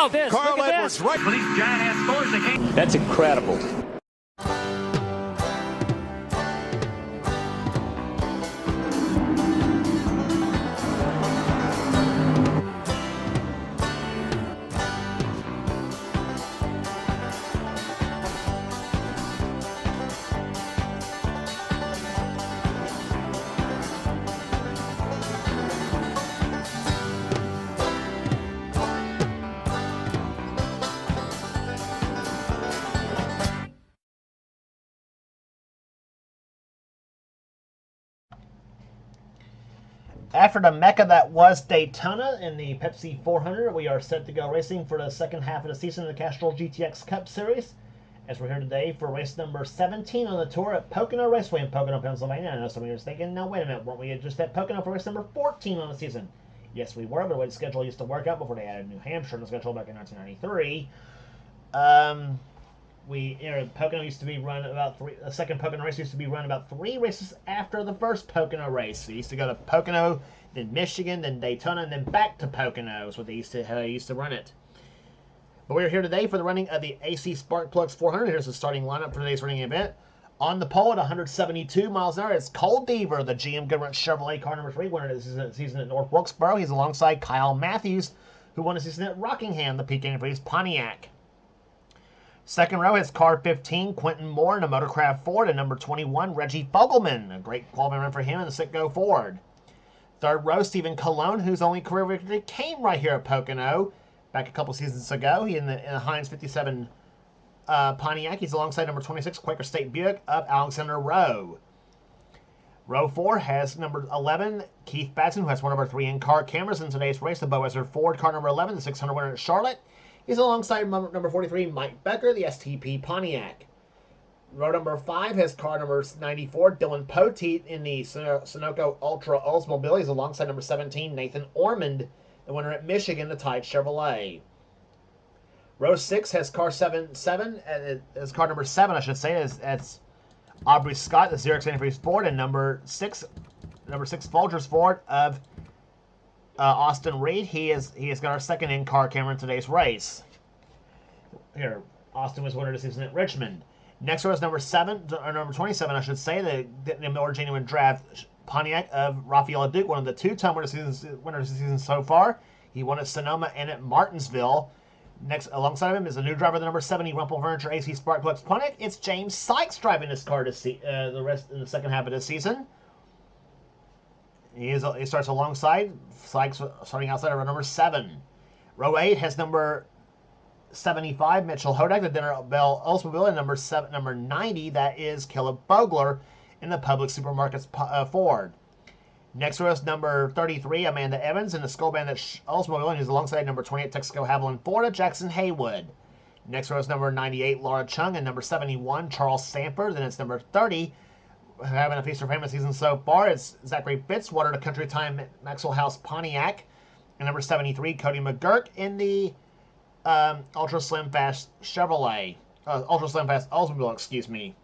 Wow, this. Carl Look at Edwards this. right. For these giant-ass scores, they can't. That's incredible. After the mecca that was Daytona in the Pepsi 400, we are set to go racing for the second half of the season of the Castrol GTX Cup Series. As we're here today for race number 17 on the tour at Pocono Raceway in Pocono, Pennsylvania. I know some of you are thinking, no, wait a minute, weren't we just at Pocono for race number 14 on the season? Yes, we were, but the way the schedule used to work out before they added New Hampshire in the schedule back in 1993. Pocono used to be run about the second Pocono race used to be run about 3 races after the first Pocono race. So you used to go to Pocono, then Michigan, then Daytona, and then back to Pocono is what how they used to run it. But we're here today for the running of the AC Spark Plugs 400. Here's the starting lineup for today's running event. On the pole at 172 miles an hour, it's Cole Deaver, the GM Goodwrench Chevrolet car number 3, winner of the season at North Wilkesboro. He's alongside Kyle Matthews, who won the season at Rockingham, the Peak Antifreeze Pontiac. Second row has car 15, Quentin Moore in a Motorcraft Ford, and number 21, Reggie Fogelman. A great qualifying run for him in the Citgo Ford. Third row, Stephen Colon, whose only career victory came right here at Pocono back a couple seasons ago. He in the Heinz 57 Pontiac. He's alongside number 26, Quaker State Buick up Alexander Rowe. Row 4 has number 11, Keith Batson, who has one of our 3 in-car cameras in today's race, the Boeser Ford car number 11, the 600 winner at Charlotte. He's alongside number 43, Mike Becker, the STP Pontiac. Row number 5 has car number 94, Dylan Poteet in the Sunoco Ultra Oldsmobile. He's alongside number 17, Nathan Ormond, the winner at Michigan, the Tide Chevrolet. Row 6 has car car number 7, I should say, that's Aubrey Scott, the Xerox Antifreeze Ford, and number 6 Folgers Ford of Austin Reed. He has got our second in-car camera in today's race. Here, Austin was winner of the season at Richmond. Next row is number 27, I should say, the Miller Genuine Draft Pontiac of Rafael Duke, one of the 2-time winners of the season so far. He won at Sonoma and at Martinsville. Next, alongside of him is a new driver, the number 70 Rumpel Furniture AC Spark Plugs Pontiac. It's James Sykes driving this car to see the rest in the second half of the season. He starts alongside Sykes, starting outside of row number 7. Row 8 has number 75 Mitchell Hodak, the Dinner Bell Oldsmobile, and number 90, that is Caleb Bogler in the Public Supermarkets Ford. Next row is number 33 Amanda Evans in the Skull Bandit Oldsmobile, and he's alongside number 28 Texaco Haviland Florida Jackson Haywood. Next row is number 98 Laura Chung and number 71 Charles Sanford. Then it's number 30, having a feast for family season so far, it's Zachary Fitzwater, the Country Time Maxwell House Pontiac, and number 73 Cody McGurk in the Ultra Slim Fast Chevrolet, Ultra Slim Fast Oldsmobile, excuse me.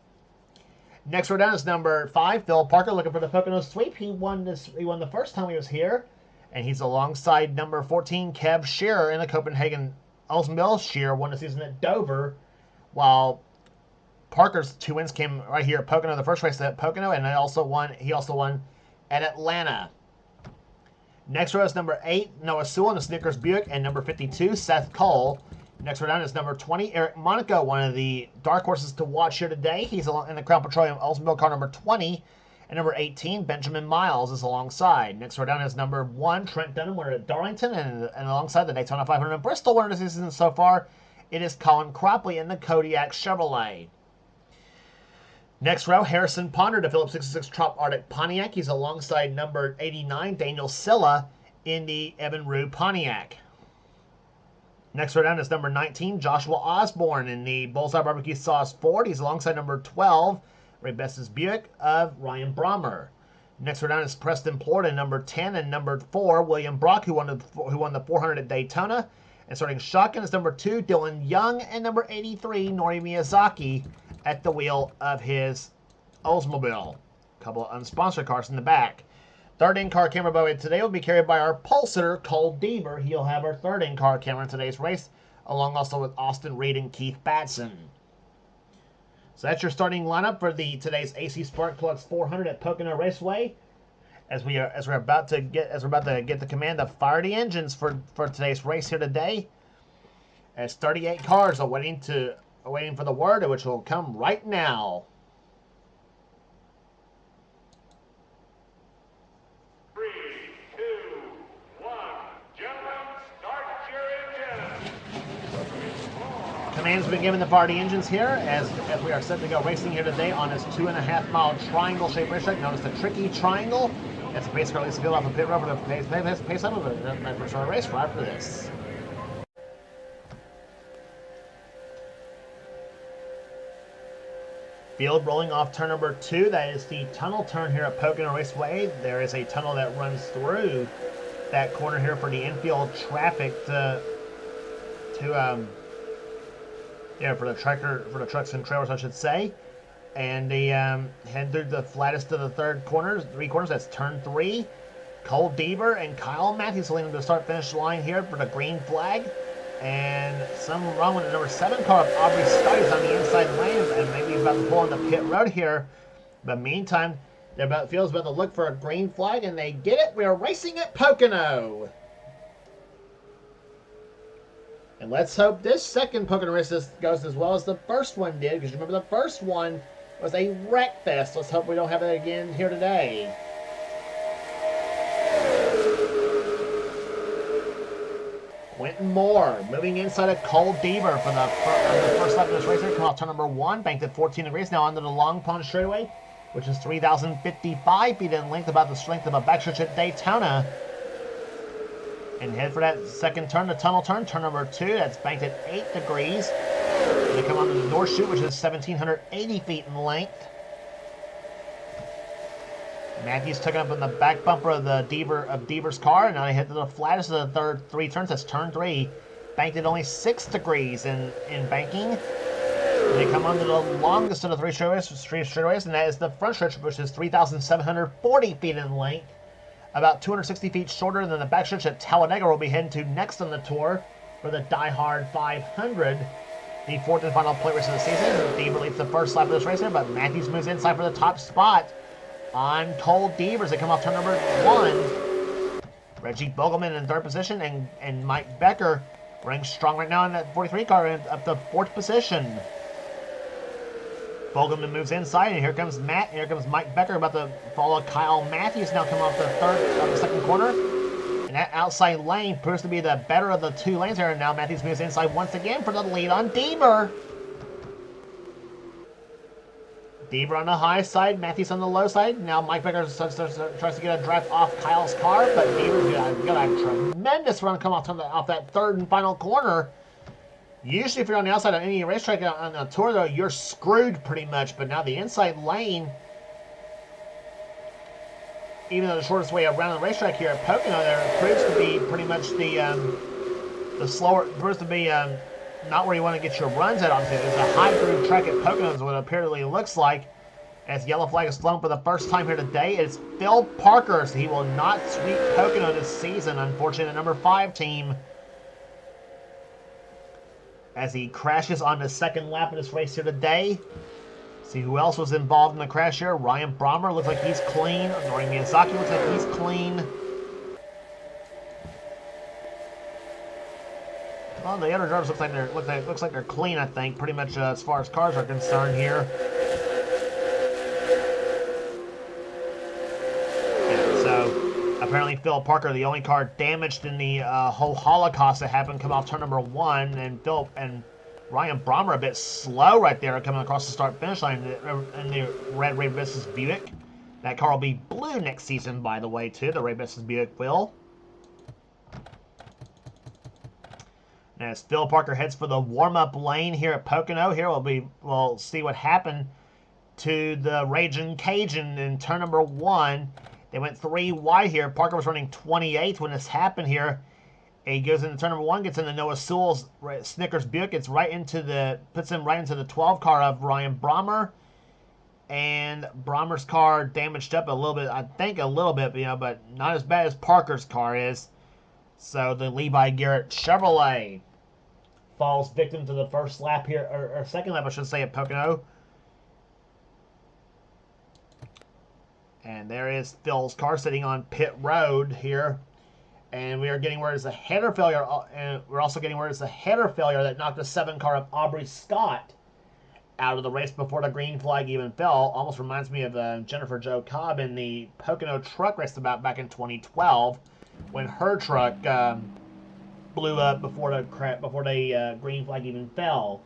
Next row down is number 5, Phil Parker, looking for the Pocono Sweep. He won the first time he was here, and he's alongside number 14 Kev Shearer in the Copenhagen Oldsmobile. Shearer won the season at Dover, while Parker's 2 wins came right here at Pocono, the first race at Pocono, and he also won at Atlanta. Next row is number 8, Noah Sewell in the Snickers Buick, and number 52, Seth Cole. Next row down is number 20, Eric Monaco, one of the dark horses to watch here today. He's in the Crown Petroleum Oldsmobile car number 20, and number 18, Benjamin Miles, is alongside. Next row down is number 1, Trent Dunham, winner at Darlington, and alongside the Daytona 500 in Bristol, winner of the season so far, it is Colin Cropley in the Kodiak Chevrolet. Next row, Harrison Ponder, the Phillips 66 Trop Arctic Pontiac. He's alongside number 89, Daniel Silla, in the Evan Rue Pontiac. Next row down is number 19, Joshua Osborne, in the Bullseye Barbecue Sauce Ford. He's alongside number 12, Ray Best's Buick of Ryan Brommer. Next row down is Preston Plord in number 10, and number 4, William Brock, who won the 400 at Daytona. And starting shotgun is number 2, Dylan Young, and number 83, Nori Miyazaki, at the wheel of his Oldsmobile. A couple of unsponsored cars in the back. Third in-car camera by the way today will be carried by our pole sitter, Cole Deaver. He'll have our third in-car camera in today's race, along also with Austin Reed and Keith Batson. So that's your starting lineup for today's AC Spark Plugs 400 at Pocono Raceway. As we're about to get the command to fire the engines for today's race here today. As 38 cars are waiting for the word, which will come right now. 3, 2, 1. Gentlemen, start your engine. Command's been given to fire the engines here as we are set to go racing here today on this 2.5-mile triangle-shaped racetrack known as the Tricky Triangle. As the pace car leads the field off the pit road for the pace up of the first race right after this. Field rolling off turn number 2. That is the tunnel turn here at Pocono Raceway. There is a tunnel that runs through that corner here for the infield traffic for the trucks and trailers, I should say. And they head through the flattest of the three corners. That's turn 3. Cole Deaver and Kyle Matthews leading to the start-finish line here for the green flag. And something wrong with the number 7 car of Aubrey Stites on the inside lane, and maybe he's about to pull on the pit road here. But meantime, field's about to look for a green flag, and they get it. We are racing at Pocono. And let's hope this second Pocono race goes as well as the first one did, because remember the first one was a wreck fest. Let's hope we don't have that again here today. Quentin Moore moving inside of Cole Deaver for the first lap of this race here. Come off turn number 1, banked at 14 degrees. Now onto the Long Pond straightaway, which is 3,055 feet in length, about the strength of a backstretch at Daytona. And head for that second turn, the tunnel turn number 2. That's banked at 8 degrees. And they come onto the North Chute, which is 1,780 feet in length. Matthews took up on the back bumper of Deaver's car, and now they head to the flattest of the third 3 turns. That's turn 3, banked at only 6 degrees in banking. And they come onto the longest of the 3 straightaways, and that is the front stretch, which is 3,740 feet in length, about 260 feet shorter than the backstretch at Talladega. We'll be heading to next on the tour for the Die Hard 500, the 4th and final plate race of the season. Deaver leads the first lap of this race here, but Matthews moves inside for the top spot on Cole Deaver as they come off turn number 1. Reggie Bogelman in 3rd position, and Mike Becker ranks strong right now in that 43 car up to 4th position. Bogelman moves inside, and here comes Mike Becker about to follow Kyle Matthews. Now come off the second corner, and that outside lane proves to be the better of the 2 lanes here. And now Matthews moves inside once again for the lead on Deaver. Deaver on the high side, Matthews on the low side. Now Mike Becker tries to get a draft off Kyle's car, but Deaver's got a tremendous run come off that 3rd and final corner. Usually if you're on the outside of any racetrack on a tour, though, you're screwed pretty much. But now the inside lane, even though the shortest way around the racetrack here at Pocono, there proves to be pretty much the slower, proves to be not where you want to get your runs at onto. It's a high groove track at Pocono is what it apparently looks like. As yellow flag is flown for the first time here today, it's Phil Parker, so he will not sweep Pocono this season, unfortunately, the number 5 team. As he crashes on the second lap of this race here today. See who else was involved in the crash here. Ryan Brommer looks like he's clean. Nori Miyazaki looks like he's clean. Well, the other drivers looks like they're clean, I think, pretty much as far as cars are concerned here. And so, apparently Phil Parker, the only car damaged in the whole Holocaust that happened, come off turn number 1, and Ryan Brommer a bit slow right there coming across the start-finish line in the red Ray Business Buick. That car will be blue next season, by the way, too. The Ray Business Buick will. And as Phil Parker heads for the warm-up lane here at Pocono, here we'll see what happened to the Raging Cajun in turn number 1. They went 3 wide here. Parker was running 28th when this happened here. He goes into turn number 1, gets into Noah Sewell's Snickers Buick, puts him right into the 12 car of Ryan Brommer. And Brommer's car damaged up a little bit, I think a little bit, but not as bad as Parker's car is. So the Levi Garrett Chevrolet falls victim to the first lap here, or second lap, I should say, at Pocono. And there is Phil's car sitting on pit road here. And we are getting word it's a header failure, and we're also getting word it's a header failure that knocked the 7 car of Aubrey Scott out of the race before the green flag even fell. Almost reminds me of Jennifer Jo Cobb in the Pocono truck race about back in 2012 when her truck blew up before the green flag even fell.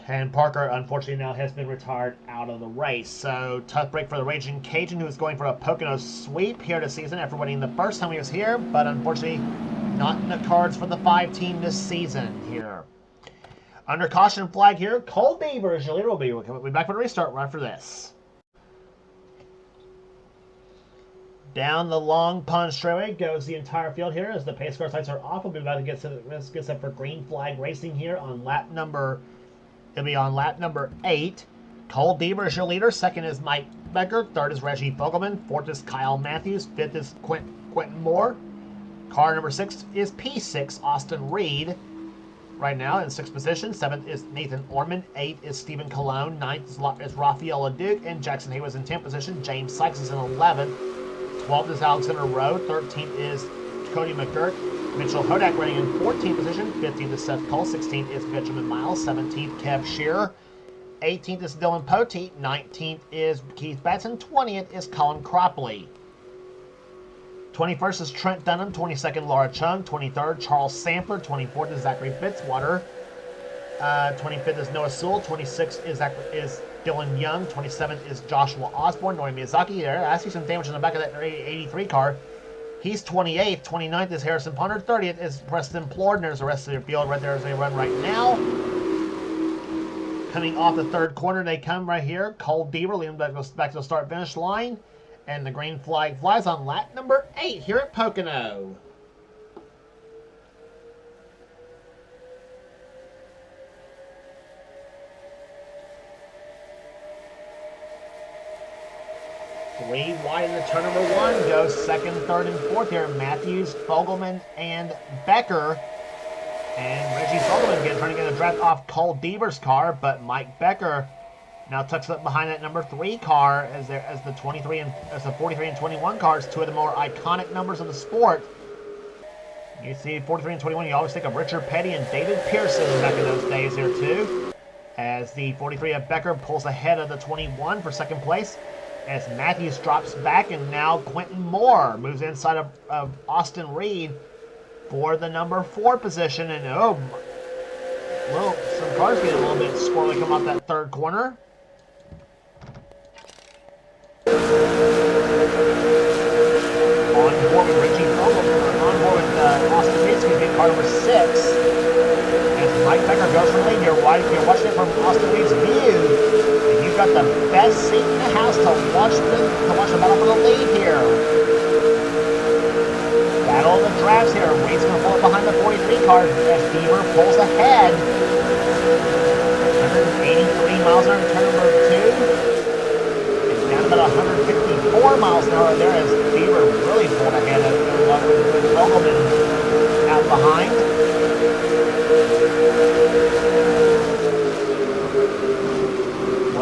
And Parker, unfortunately, now has been retired out of the race. So, tough break for the Raging Cajun, who is going for a Pocono sweep here this season after winning the first time he was here, but unfortunately, not in the cards for the 5 team this season here. Under caution flag here, Cole Beaver is your leader. We'll be back for the restart right after this. Down the Long Pond straightaway goes the entire field here as the pace car sights are off. We'll be about to get set for green flag racing here on lap number. It'll be on lap number 8. Cole Beaver is your leader. Second is Mike Becker. Third is Reggie Fogelman. Fourth is Kyle Matthews. Fifth is Quentin Moore. Car number 6 is P6 Austin Reed. Right now in 6th position. 7th is Nathan Orman. 8th is Stephen Colon. 9th is Rafael LeDuc. And Jackson Hay was in 10th position. James Sykes is in 11th. 12th is Alexander Rowe. 13th is Cody McGirt. Mitchell Hodak running in 14th position. 15th is Seth Cole. 16th is Benjamin Miles. 17th, Kev Shearer. 18th is Dylan Poteet. 19th is Keith Batson. 20th is Colin Cropley. 21st is Trent Dunham. 22nd, Laura Chung. 23rd, Charles Sanford. 24th is Zachary Fitzwater. 25th is Noah Sewell. 26th is Dylan Young. 27th is Joshua Osborne. Nori Miyazaki there. I see some damage in the back of that 83 car. He's 28th. 29th is Harrison Ponder. 30th is Preston Plord. And there's the rest of their field right there as they run right now. Coming off the third corner, they come right here. Cole Beaver leading back to the start-finish line. And the green flag flies on lap number 8 here at Pocono. Three wide in the turn number 1 goes second, third, and fourth here. Matthews, Fogelman, and Becker. And Reggie Fogelman trying to get a draft off Cole Beaver's car, but Mike Becker now tucks up behind that number 3 car as the 43 and as the 43 and 21 cars, 2 of the more iconic numbers of the sport. You see 43 and 21, you always think of Richard Petty and David Pearson back in those days here too. As the 43 of Becker pulls ahead of the 21 for second place. As Matthews drops back, and now Quentin Moore moves inside of Austin Reed for the number 4 position. And some cars getting a little bit squirrely coming off that third corner. On board with Richie Fogelman, on board with Austin Reed, going to be car number 6. As Mike Becker goes from lead, you're watching it from Austin Reed's view. You've got the best seat in the house to watch the battle for the lead here. Battle of the drafts here. Reed's going to pull it behind the 43 car as Beaver pulls ahead. 183 miles an hour in turn number 2. And down about 154 miles an hour there as Beaver really pulled ahead with Fogelman out behind.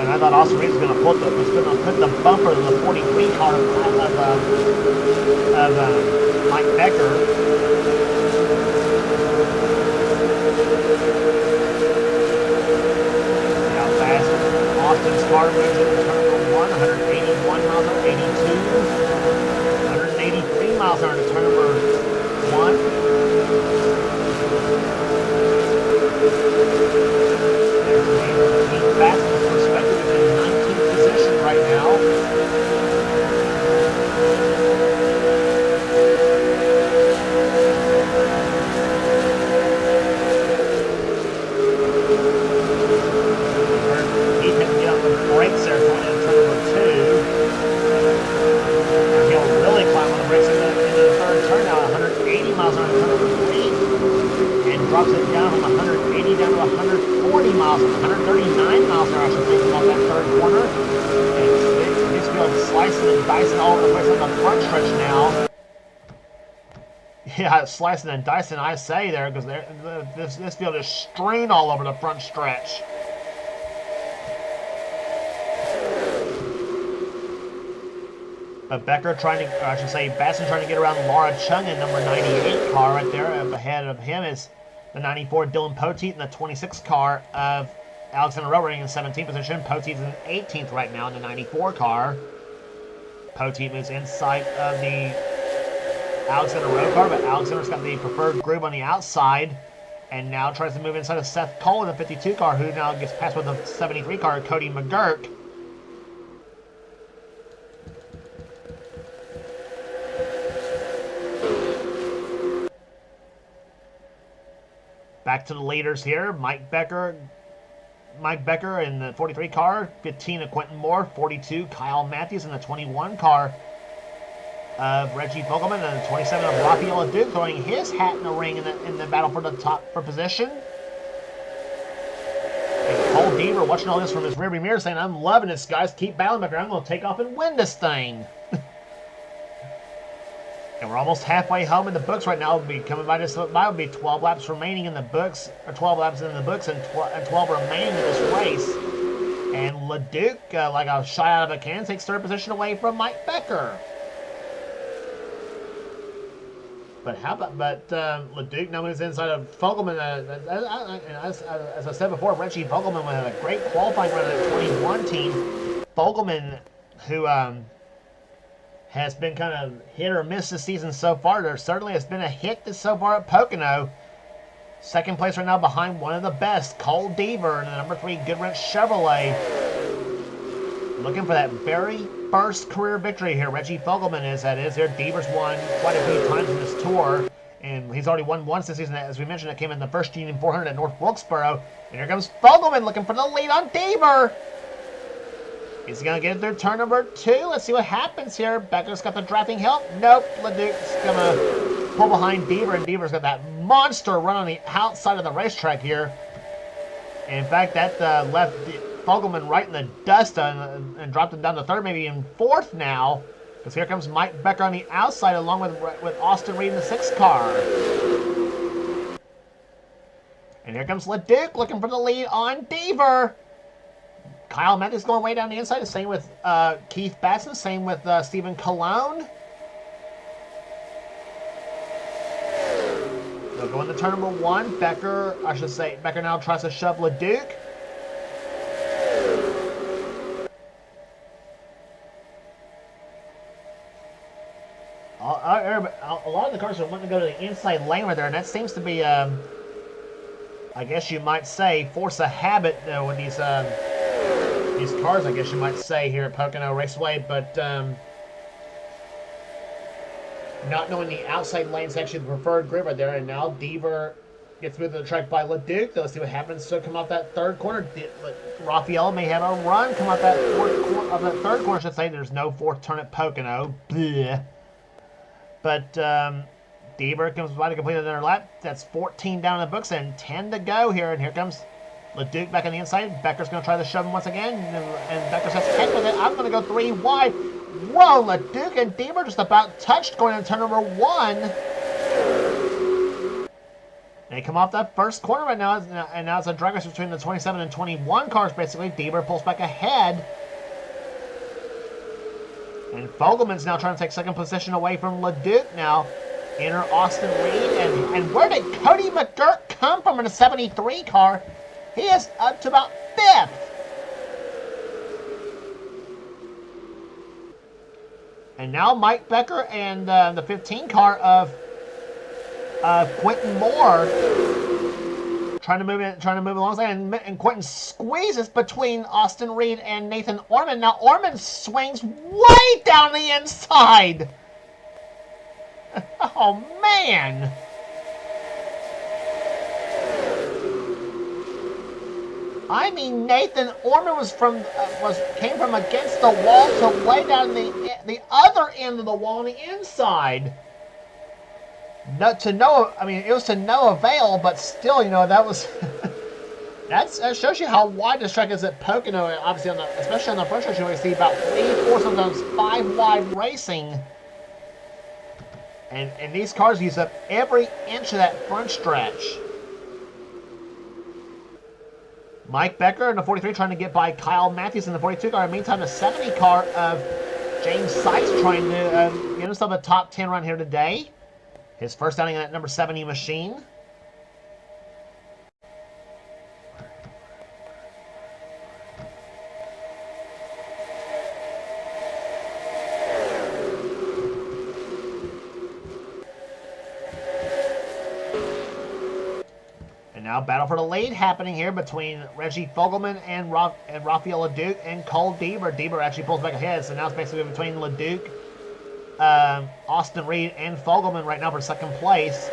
And I thought Austin Reed was going to put the bumper of the 43 car of Mike Becker. See how fast Austin's car moves into turn number 1, 181 miles an hour, 82, 183 miles an hour into turn number 1. There's Keith Batson. In 19th position right now. drops it down from 180 down to 140 miles, 139 miles an hour, I should say, off that third corner. And this field slicing and dicing all the way from the front stretch now. Yeah, slicing and dicing, I say there, because this field is strewn all over the front stretch. But Becker trying to, or I should say, Basson trying to get around Laura Chung in number 98 car right there. Up ahead of him is the 94 Dylan Poteet and the 26 car of Alexander Rowe running in 17th position. Poteet's in 18th right now in the 94 car. Poteet moves inside of the Alexander Rowe car, but Alexander's got the preferred groove on the outside and now tries to move inside of Seth Cole in the 52 car, who now gets passed with the 73 car, Cody McGurk. Back to the leaders here. Mike Becker in the 43 car, 15 of Quentin Moore, 42 Kyle Matthews in the 21 car of Reggie Fogelman, and the 27 of Rafael Duke throwing his hat in the ring in the battle for the top for position. And Cole Deaver watching all this from his rearview mirror saying, "I'm loving this, guys. Keep battling, Becker. I'm going to take off and win this thing." And we're almost halfway home in the books right now. We'll be coming by this. Will be 12 laps remaining in the books, or 12 laps in the books, and 12 remaining in this race. And Leduc, like a shot out of a can, takes third position away from Mike Becker. But how about? Leduc now moves inside of Fogelman. As I said before, Reggie Fogelman had a great qualifying run at the 21 team. Fogelman, who has been kind of hit or miss this season so far. There certainly has been a hit so far at Pocono. Second place right now behind one of the best, Cole Deaver, in the number 3 Goodwrench Chevrolet. Looking for that very first career victory here. Reggie Fogelman is here. Deaver's won quite a few times in this tour, and he's already won once this season. As we mentioned, it came in the first Union 400 at North Wilkesboro. And here comes Fogelman looking for the lead on Deaver. Is he going to get it through turn number 2? Let's see what happens here. Becker's got the drafting help. Nope. Leduc's going to pull behind Deaver, and Deaver's got that monster run on the outside of the racetrack here. And in fact, that left Fogelman right in the dust and dropped him down to third, maybe in fourth now. Because here comes Mike Becker on the outside along with Austin Reed in the 6th car. And here comes Leduc looking for the lead on Deaver. Kyle Matthews going way down the inside. The same with Keith Batson. Same with Stephen Colon. They'll go into turn number 1. Becker now tries to shove Leduc. A lot of the cars are wanting to go to the inside lane right there, and that seems to be, I guess you might say, force of habit with these cars, I guess you might say, here at Pocono Raceway, but not knowing the outside lane's actually the preferred grid right there, and now Deaver gets moved to the track by Leduc. Let's see what happens. So come off that third corner. Rafael may have a run. Come off that third corner, I should say. There's no fourth turn at Pocono. Blech. But Deaver comes by to complete another lap. That's 14 down in the books and 10 to go here. And here comes Leduc back on the inside. Becker's going to try to shove him once again. And Becker says, heck with it. I'm going to go 3 wide. Whoa, Leduc and Deaver just about touched going into turn number 1. They come off that first corner right now. And now it's a drag race between the 27 and 21 cars, basically. Deaver pulls back ahead. And Fogelman's now trying to take second position away from Leduc now. Enter Austin Reed. And where did Cody McGurk come from in a 73 car? He is up to about 5th. And now Mike Becker and the 15 car of Quentin Moore trying to move alongside, and Quentin squeezes between Austin Reed and Nathan Orman. Now Orman swings way down the inside. Oh man! I mean, Nathan Orman came from against the wall to way down the other end of the wall on the inside. I mean, it was to no avail, but still, you know, that was that shows you how wide this track is at Pocono. And obviously, especially on the front stretch, you always see about 3, 4, sometimes 5 wide racing. And these cars use up every inch of that front stretch. Mike Becker in the 43 trying to get by Kyle Matthews in the 42 car. In the meantime, the 70 car of James Sykes trying to get himself a top 10 run here today. His first outing in that number 70 machine. Now, battle for the lead happening here between Reggie Fogelman and Rafael LeDuc and Cole Deaver. Deaver actually pulls back ahead, so now it's basically between LeDuc, Austin Reed, and Fogelman right now for second place.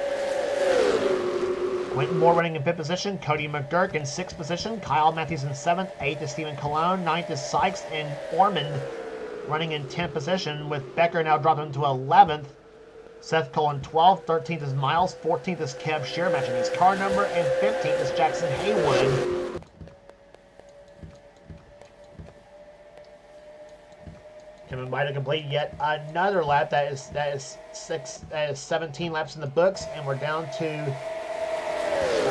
Quentin Moore running in 5th position, Cody McGurk in 6th position, Kyle Matthews in 7th, 8th is Stephen Colon, 9th is Sykes, and Ormond running in 10th position, with Becker now dropping to 11th. Seth Cullen 12th, 13th is Miles, 14th is Kev Shear, matching his car number, and 15th is Jackson Haywood. Coming by to complete yet another lap. That is 17 laps in the books, and we're down to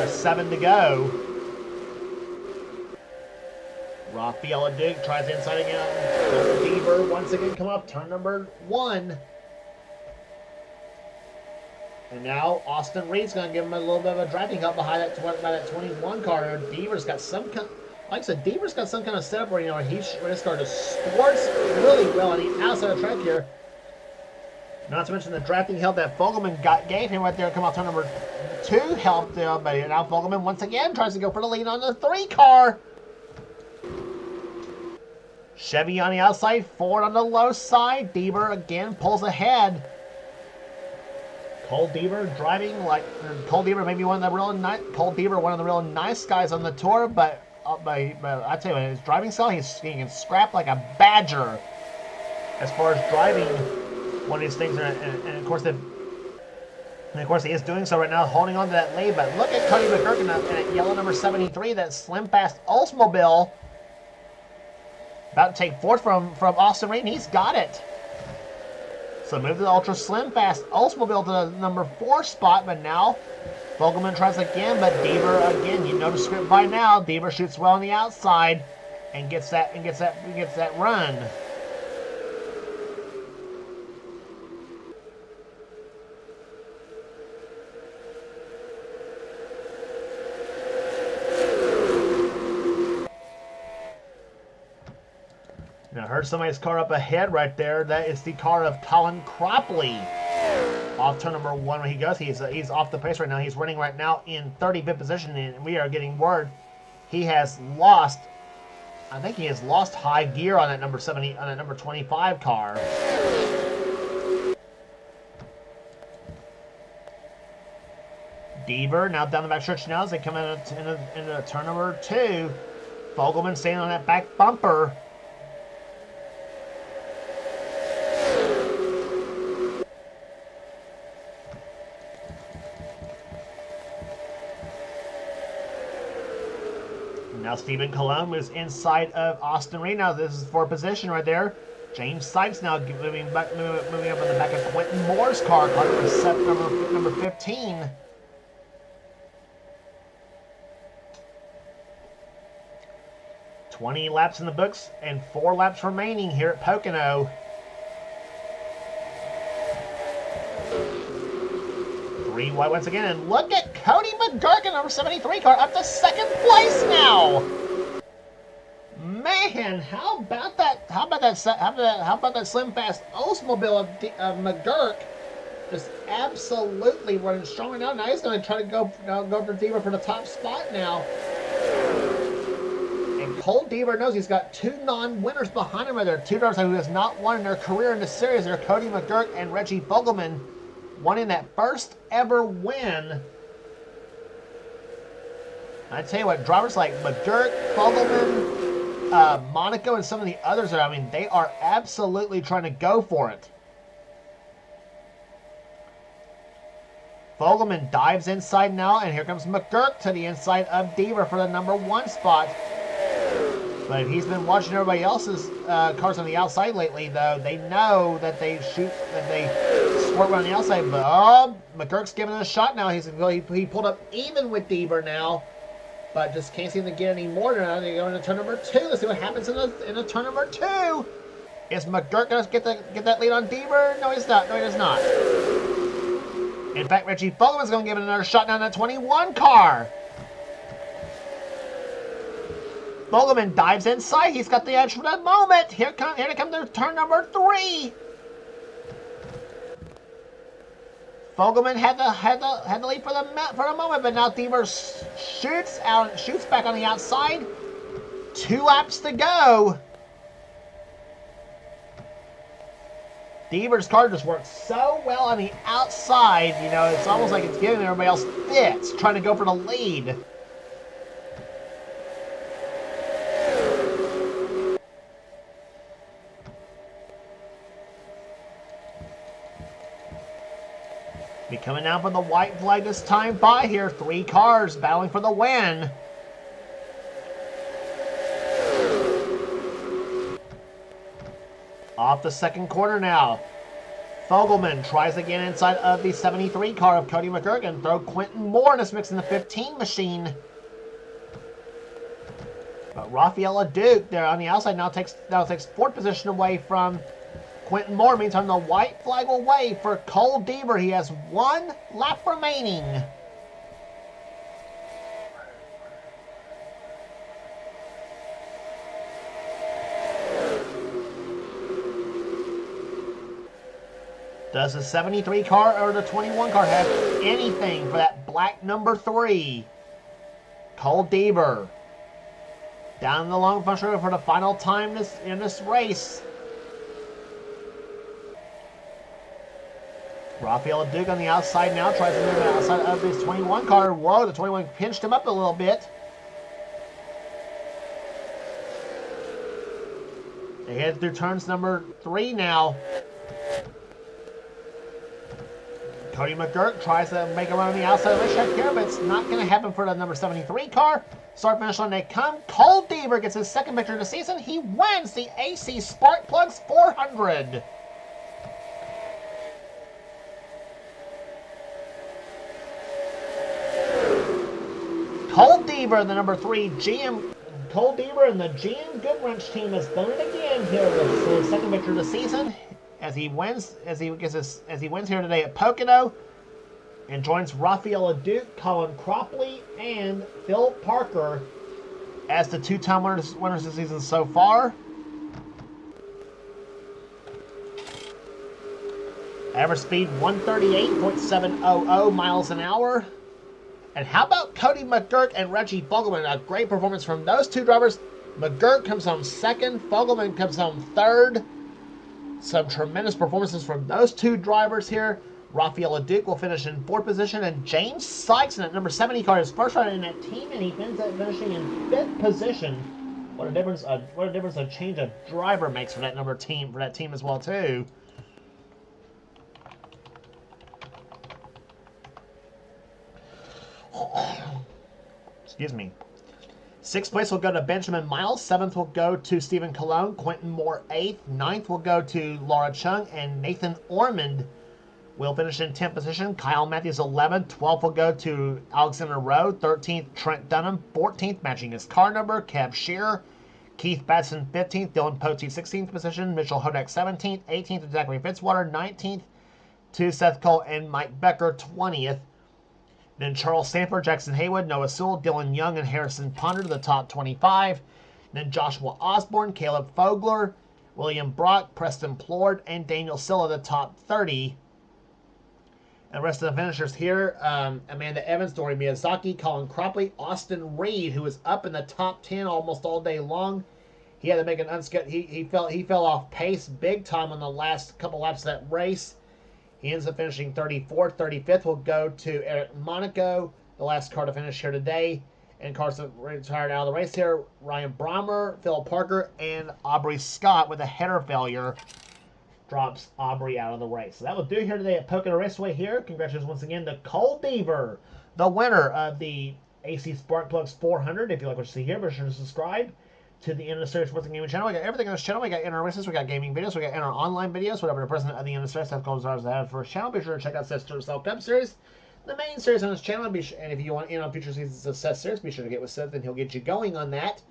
7 to go. Rafael LeDuc tries inside again. Deaver once again come up, turn number 1. And now Austin Reed's going to give him a little bit of a driving help behind that 21 car. Deaver's got some kind, like I said, Deaver's got some kind of setup where, you know, where this car just sports really well on the outside of the track here. Not to mention the drafting help that Fogelman gave him right there. Come out turn number 2 helped but now Fogelman once again tries to go for the lead on the 3 car. Chevy on the outside, Ford on the low side. Deaver again pulls ahead. Cole Deaver driving like Cole Deaver maybe one of the real nice guys on the tour, but I tell you, his driving style, he can scrap like a badger as far as driving one of these things, and of course he is doing so right now, holding on to that lead. But look at Cody McGurk in that yellow number 73, that slim fast Oldsmobile, about to take fourth from Austin Reed, and he's got it. So move the ultra slim fast Oldsmobile to the number 4 spot, but now Fogelman tries again, but Deaver again. You know the script by now. Deaver shoots well on the outside and gets that run. Now, I heard somebody's car up ahead right there. That is the car of Colin Cropley. Off turn number 1 when he goes. He's off the pace right now. He's running right now in 35th position, and we are getting word he has lost. I think he has lost high gear on that number 70, on that number 25 car. Deaver now down the back stretch now as they come into turn number 2. Fogelman staying on that back bumper. Now Stephen Colon is inside of Austin Reed. Now this is for position right there. James Sykes now moving up in the back of Quentin Moore's car number 15. "20 laps in the books and 4 laps remaining here at Pocono. Three wide once again, and look at Cody McGurk in number 73 car up to 2nd place now. Man, how about that slim fast Oldsmobile of McGurk? Just absolutely running strong now. Now he's going to try to go for Deaver for the top spot now. And Cole Deaver knows he's got 2 non-winners behind him right there. 2 drivers who has not won in their career in the series. They're Cody McGurk and Reggie Fogelman, wanting that first ever win. I tell you what, drivers like McGurk, Fogelman, Monaco, and some of the others I mean, they are absolutely trying to go for it. Fogelman dives inside now, and here comes McGurk to the inside of Deaver for the number 1 spot. But if he's been watching everybody else's cars on the outside lately, though, they know that they squirt around the outside. But McGurk's giving it a shot now. He pulled up even with Deaver now, but just can't seem to get any more. Now they go into turn number 2. Let's see what happens in the turn number 2. Is McGurk going to get that lead on Deaver? No, he's not. No, he does not. In fact, Reggie Fogelman's going to give it another shot down that 21 car. Fogelman dives inside. He's got the edge for the moment. Here to come to turn number 3. Fogelman had the lead for a moment, but now Deaver shoots back on the outside. 2 laps to go. Deaver's car just works so well on the outside, you know, it's almost like it's giving everybody else fits, trying to go for the lead. Be coming down for the white flag this time by here. 3 cars battling for the win. Off the second corner now. Fogelman tries again inside of the 73 car of Cody McGurk and throw Quentin Moore in this mix in the 15 machine. But Rafael Duke there on the outside now takes 4th position away from Quentin Moore. Meantime, the white flag will wave for Cole Deaver. He has 1 lap remaining. Does the 73 car or the 21 car have anything for that black number 3? Cole Deaver down the long front stretch for the final time in this race. Rafael Duke on the outside now tries to move outside of this 21 car. Whoa, the 21 pinched him up a little bit. They head through turns number 3 now. Cody McGurk tries to make a run on the outside of the racetrack here, but it's not going to happen for the number 73 car. Start finish line they come. Cole Deaver gets his 2nd victory of the season. He wins the AC Spark Plugs 400. Cole Deaver, the number 3 GM. Cole Deaver and the GM Goodwrench team has done it again here with his 2nd victory of the season. As he wins here today at Pocono, and joins Rafael Duke, Colin Cropley, and Phil Parker as the 2-time winners of the season so far. Average speed 138.700 miles an hour. And how about Cody McGurk and Reggie Fogelman? A great performance from those 2 drivers. McGurk comes home 2nd, Fogelman comes home 3rd. Some tremendous performances from those 2 drivers here. Rafael Duke will finish in 4th position, and James Sykes in that number 70 car is first rider in that team, and he ends up finishing in 5th position. What a difference a change of driver makes for that team as well too. Excuse me. 6th place will go to Benjamin Miles. 7th will go to Stephen Cologne. Quentin Moore 8th. 9th will go to Laura Chung. And Nathan Ormond will finish in 10th position. Kyle Matthews 11th. 12th will go to Alexander Rowe. 13th, Trent Dunham. 14th, matching his car number, Kev Shearer. Keith Batson 15th. Dylan Pote 16th position. Mitchell Hodak 17th. 18th to Zachary Fitzwater. 19th to Seth Cole and Mike Becker 20th. Then Charles Sanford, Jackson Haywood, Noah Sewell, Dylan Young, and Harrison Ponder to the top 25. Then Joshua Osborne, Caleb Fogler, William Brock, Preston Plord, and Daniel Silla the top 30. And the rest of the finishers here, Amanda Evans, Dory Miyazaki, Colin Cropley, Austin Reed, who was up in the top 10 almost all day long. He had to make an unscheduled. He fell off pace big time on the last couple laps of that race. He ends up finishing 34th. 35th will go to Eric Monaco, the last car to finish here today. And cars that retired out of the race here, Ryan Brommer, Phil Parker, and Aubrey Scott with a header failure. drops Aubrey out of the race. So that will do here today at Pocono Raceway here. Congratulations once again to Cole Beaver, the winner of the AC Spark Plugs 400. If you like what you see here, be sure to subscribe to the End of Series Sports and Gaming channel. We got everything on this channel. We got inner races, we got gaming videos, we got inner online videos, whatever the president of the End of Series has called ours to have for his channel. Be sure to check out Seth Stewart Self Cup Series, the main series on his channel. And if you want in on future seasons of Seth Series, be sure to get with Seth and he'll get you going on that.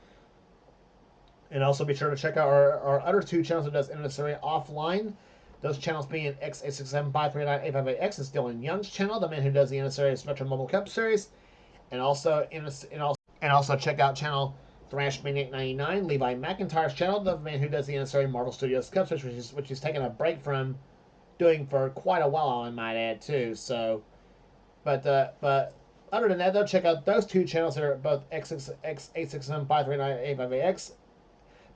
And also be sure to check out our other two channels that does Necessary offline. Those channels being X867539858X is Dylan Young's channel, the man who does the Necessary Spectrum Mobile Cup Series. And also check out channel Thrashman899, Levi McIntyre's channel, the man who does the Necessary Marvel Studios Cup Series, which he's taken a break from doing for quite a while, I might add too. So, but other than that, though, check out those two channels that are both X867539858X.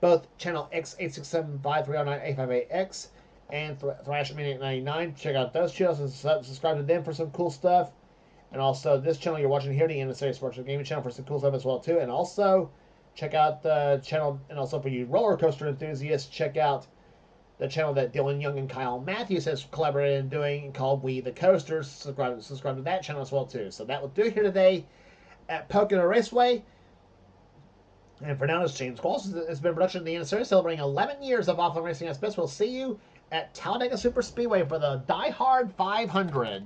Both channel X867530985AX and Thrashman899. Check out those channels and subscribe to them for some cool stuff. And also this channel you're watching here, the End of Series Sports and Gaming channel, for some cool stuff as well too. And also check out the channel, and also for you roller coaster enthusiasts, check out the channel that Dylan Young and Kyle Matthews has collaborated in doing called We the Coasters. Subscribe to that channel as well too. So that will do here today at Pocono Raceway. And for now, this is James Qualls. It's been a production of the End of Series, celebrating 11 years of offline racing at its best. We'll see you at Talladega Super Speedway for the Die Hard 500.